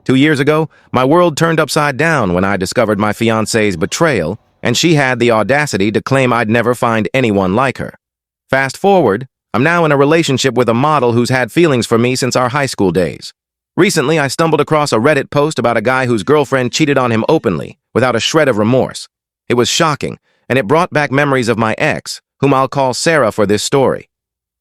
2 years ago, my world turned upside down when I discovered my fiancée's betrayal, and she had the audacity to claim I'd never find anyone like her. Fast forward, I'm now in a relationship with a model who's had feelings for me since our high school days. Recently, I stumbled across a Reddit post about a guy whose girlfriend cheated on him openly, without a shred of remorse. It was shocking, and it brought back memories of my ex, whom I'll call Sarah for this story.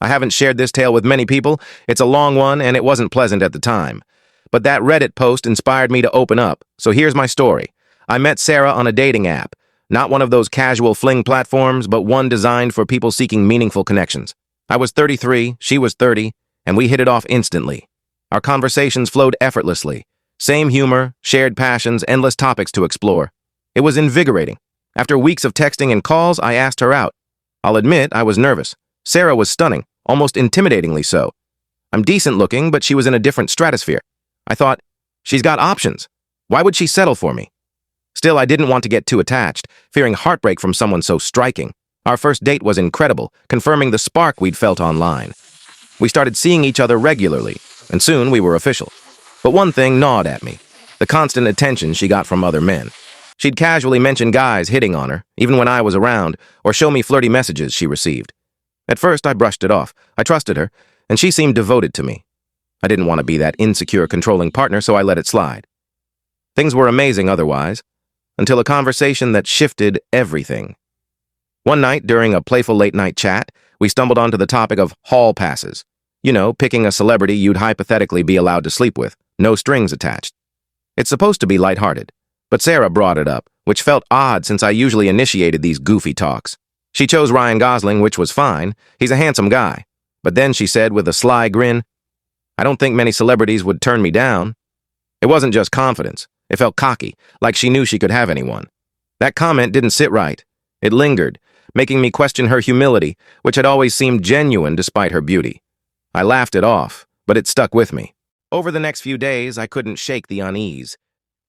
I haven't shared this tale with many people. It's a long one, and it wasn't pleasant at the time. But that Reddit post inspired me to open up, so here's my story. I met Sarah on a dating app, not one of those casual fling platforms, but one designed for people seeking meaningful connections. I was 33, she was 30, and we hit it off instantly. Our conversations flowed effortlessly. Same humor, shared passions, endless topics to explore. It was invigorating. After weeks of texting and calls, I asked her out. I'll admit I was nervous. Sarah was stunning, almost intimidatingly so. I'm decent looking, but she was in a different stratosphere. I thought, she's got options. Why would she settle for me? Still, I didn't want to get too attached, fearing heartbreak from someone so striking. Our first date was incredible, confirming the spark we'd felt online. We started seeing each other regularly, and soon we were official. But one thing gnawed at me, the constant attention she got from other men. She'd casually mention guys hitting on her, even when I was around, or show me flirty messages she received. At first, I brushed it off. I trusted her, and she seemed devoted to me. I didn't want to be that insecure, controlling partner, so I let it slide. Things were amazing otherwise, until a conversation that shifted everything. One night, during a playful late-night chat, we stumbled onto the topic of hall passes. You know, picking a celebrity you'd hypothetically be allowed to sleep with, no strings attached. It's supposed to be lighthearted, but Sarah brought it up, which felt odd since I usually initiated these goofy talks. She chose Ryan Gosling, which was fine. He's a handsome guy. But then she said with a sly grin, I don't think many celebrities would turn me down. It wasn't just confidence. It felt cocky, like she knew she could have anyone. That comment didn't sit right. It lingered, making me question her humility, which had always seemed genuine despite her beauty. I laughed it off, but it stuck with me. Over the next few days, I couldn't shake the unease.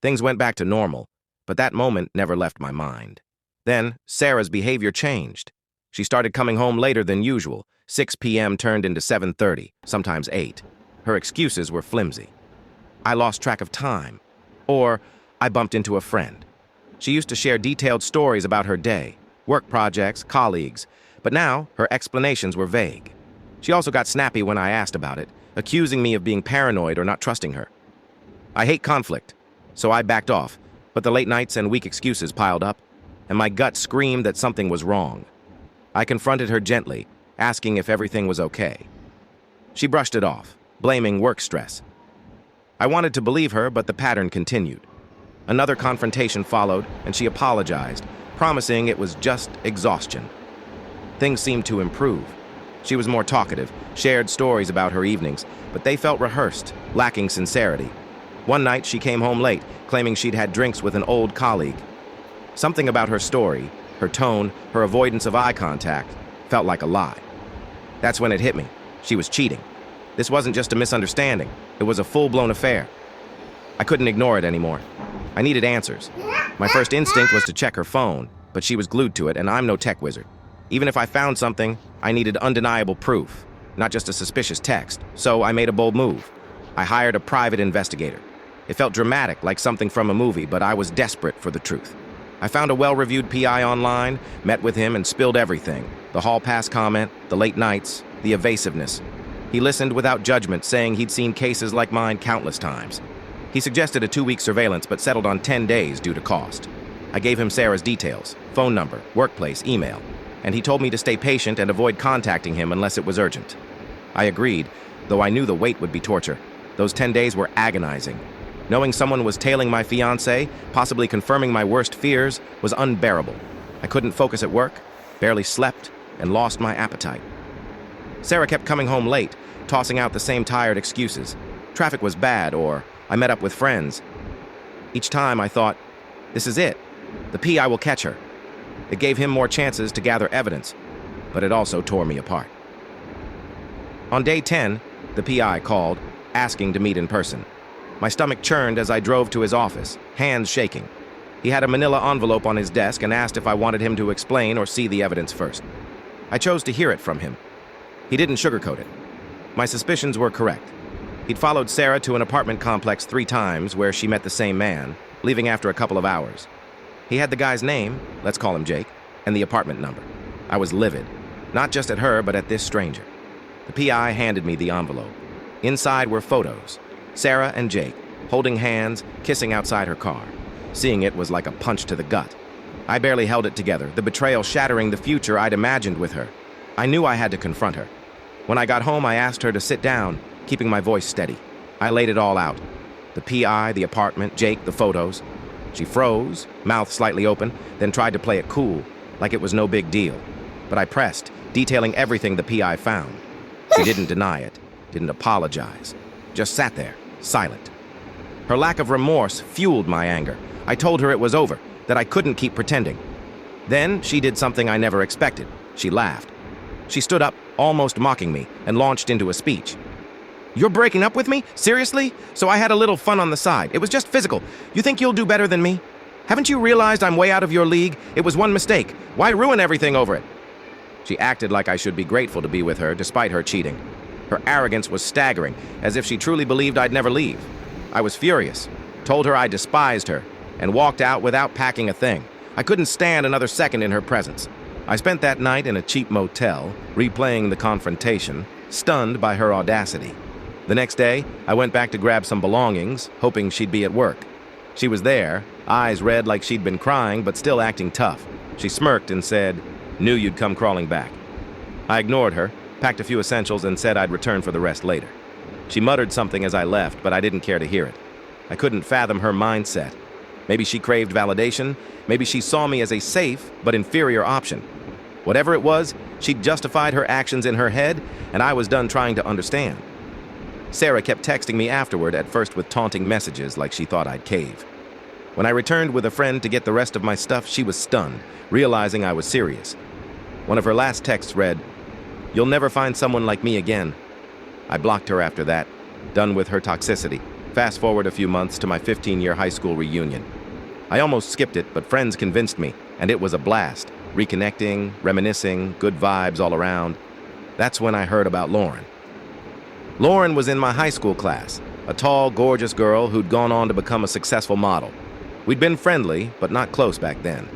Things went back to normal, but that moment never left my mind. Then, Sarah's behavior changed. She started coming home later than usual. 6 p.m. turned into 7:30, sometimes 8. Her excuses were flimsy. I lost track of time. Or, I bumped into a friend. She used to share detailed stories about her day, work projects, colleagues, but now her explanations were vague. She also got snappy when I asked about it, accusing me of being paranoid or not trusting her. I hate conflict, so I backed off, but the late nights and weak excuses piled up, and my gut screamed that something was wrong. I confronted her gently, asking if everything was okay. She brushed it off, blaming work stress. I wanted to believe her, but the pattern continued. Another confrontation followed, and she apologized, promising it was just exhaustion. Things seemed to improve. She was more talkative, shared stories about her evenings, but they felt rehearsed, lacking sincerity. One night, she came home late, claiming she'd had drinks with an old colleague. Something about her story, her tone, her avoidance of eye contact, felt like a lie. That's when it hit me. She was cheating. This wasn't just a misunderstanding. It was a full-blown affair. I couldn't ignore it anymore. I needed answers. My first instinct was to check her phone, but she was glued to it, and I'm no tech wizard. Even if I found something, I needed undeniable proof, not just a suspicious text. So I made a bold move. I hired a private investigator. It felt dramatic, like something from a movie, but I was desperate for the truth. I found a well-reviewed PI online, met with him, and spilled everything. The hall pass comment, the late nights, the evasiveness. He listened without judgment, saying he'd seen cases like mine countless times. He suggested a 2-week surveillance, but settled on 10 days due to cost. I gave him Sarah's details, phone number, workplace, email, and he told me to stay patient and avoid contacting him unless it was urgent. I agreed, though I knew the wait would be torture. Those 10 days were agonizing. Knowing someone was tailing my fiancé, possibly confirming my worst fears, was unbearable. I couldn't focus at work, barely slept, and lost my appetite. Sarah kept coming home late, tossing out the same tired excuses. Traffic was bad, or I met up with friends. Each time I thought, this is it. The PI will catch her. It gave him more chances to gather evidence, but it also tore me apart. On day 10, the PI called, asking to meet in person. My stomach churned as I drove to his office, hands shaking. He had a manila envelope on his desk and asked if I wanted him to explain or see the evidence first. I chose to hear it from him. He didn't sugarcoat it. My suspicions were correct. He'd followed Sarah to an apartment complex 3 times where she met the same man, leaving after a couple of hours. He had the guy's name, let's call him Jake, and the apartment number. I was livid, not just at her, but at this stranger. The PI handed me the envelope. Inside were photos, Sarah and Jake, holding hands, kissing outside her car. Seeing it was like a punch to the gut. I barely held it together, the betrayal shattering the future I'd imagined with her. I knew I had to confront her. When I got home, I asked her to sit down, keeping my voice steady. I laid it all out. The PI, the apartment, Jake, the photos. She froze, mouth slightly open, then tried to play it cool, like it was no big deal. But I pressed, detailing everything the PI found. She didn't deny it, didn't apologize, just sat there, silent. Her lack of remorse fueled my anger. I told her it was over, that I couldn't keep pretending. Then she did something I never expected. She laughed. She stood up, almost mocking me, and launched into a speech. "You're breaking up with me? Seriously? So I had a little fun on the side. It was just physical. You think you'll do better than me? Haven't you realized I'm way out of your league? It was one mistake. Why ruin everything over it?" She acted like I should be grateful to be with her, despite her cheating. Her arrogance was staggering, as if she truly believed I'd never leave. I was furious, told her I despised her, and walked out without packing a thing. I couldn't stand another second in her presence. I spent that night in a cheap motel, replaying the confrontation, stunned by her audacity. The next day, I went back to grab some belongings, hoping she'd be at work. She was there, eyes red like she'd been crying, but still acting tough. She smirked and said, "Knew you'd come crawling back." I ignored her, packed a few essentials, and said I'd return for the rest later. She muttered something as I left, but I didn't care to hear it. I couldn't fathom her mindset. Maybe she craved validation, maybe she saw me as a safe but inferior option. Whatever it was, she'd justified her actions in her head, and I was done trying to understand. Sarah kept texting me afterward, at first with taunting messages like she thought I'd cave. When I returned with a friend to get the rest of my stuff, she was stunned, realizing I was serious. One of her last texts read, "You'll never find someone like me again." I blocked her after that, done with her toxicity. Fast forward a few months to my 15-year high school reunion. I almost skipped it, but friends convinced me, and it was a blast. Reconnecting, reminiscing, good vibes all around. That's when I heard about Lauren. Lauren was in my high school class, a tall, gorgeous girl who'd gone on to become a successful model. We'd been friendly, but not close back then.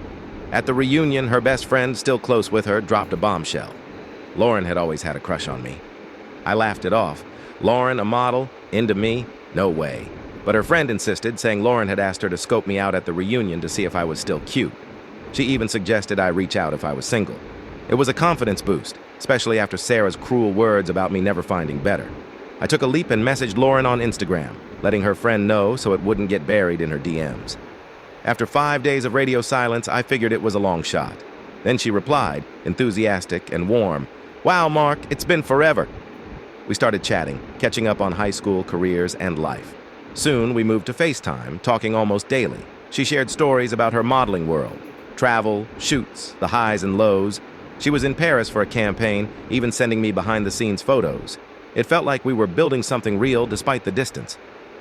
At the reunion, her best friend, still close with her, dropped a bombshell. Lauren had always had a crush on me. I laughed it off. Lauren, a model, into me? No way. But her friend insisted, saying Lauren had asked her to scope me out at the reunion to see if I was still cute. She even suggested I reach out if I was single. It was a confidence boost, especially after Sarah's cruel words about me never finding better. I took a leap and messaged Lauren on Instagram, letting her friend know so it wouldn't get buried in her DMs. After 5 days of radio silence, I figured it was a long shot. Then she replied, enthusiastic and warm, "Wow, Mark, it's been forever." We started chatting, catching up on high school, careers, and life. Soon, we moved to FaceTime, talking almost daily. She shared stories about her modeling world, travel, shoots, the highs and lows. She was in Paris for a campaign, even sending me behind-the-scenes photos. It felt like we were building something real despite the distance.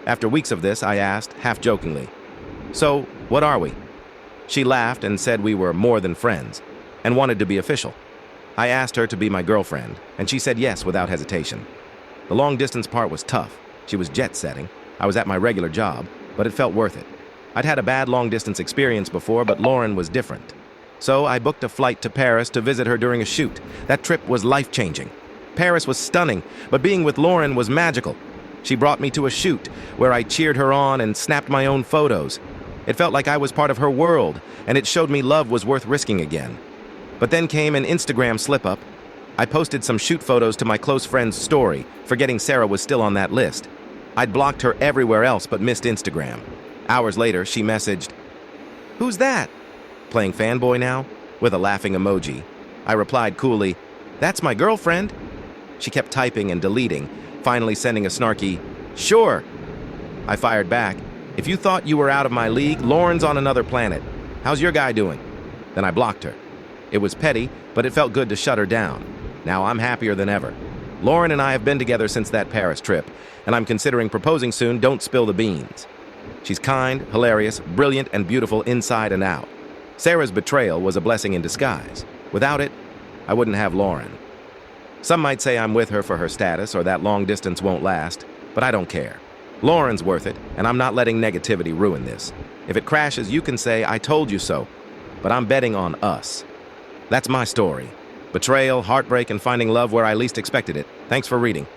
After weeks of this, I asked, half-jokingly, "So, what are we?" She laughed and said we were more than friends, and wanted to be official. I asked her to be my girlfriend, and she said yes without hesitation. The long-distance part was tough. She was jet-setting. I was at my regular job, but it felt worth it. I'd had a bad long-distance experience before, but Lauren was different. So I booked a flight to Paris to visit her during a shoot. That trip was life-changing. Paris was stunning, but being with Lauren was magical. She brought me to a shoot where I cheered her on and snapped my own photos. It felt like I was part of her world, and it showed me love was worth risking again. But then came an Instagram slip-up. I posted some shoot photos to my close friend's story, forgetting Sarah was still on that list. I'd blocked her everywhere else but missed Instagram. Hours later, she messaged, "Who's that?" Playing fanboy now? With a laughing emoji. I replied coolly, "That's my girlfriend." She kept typing and deleting, finally sending a snarky, "Sure." I fired back, "If you thought you were out of my league, Lauren's on another planet. How's your guy doing?" Then I blocked her. It was petty, but it felt good to shut her down. Now I'm happier than ever. Lauren and I have been together since that Paris trip, and I'm considering proposing soon. Don't spill the beans. She's kind, hilarious, brilliant, and beautiful inside and out. Sarah's betrayal was a blessing in disguise. Without it, I wouldn't have Lauren. Some might say I'm with her for her status or that long distance won't last, but I don't care. Lauren's worth it, and I'm not letting negativity ruin this. If it crashes, you can say, I told you so, but I'm betting on us. That's my story. Betrayal, heartbreak, and finding love where I least expected it. Thanks for reading.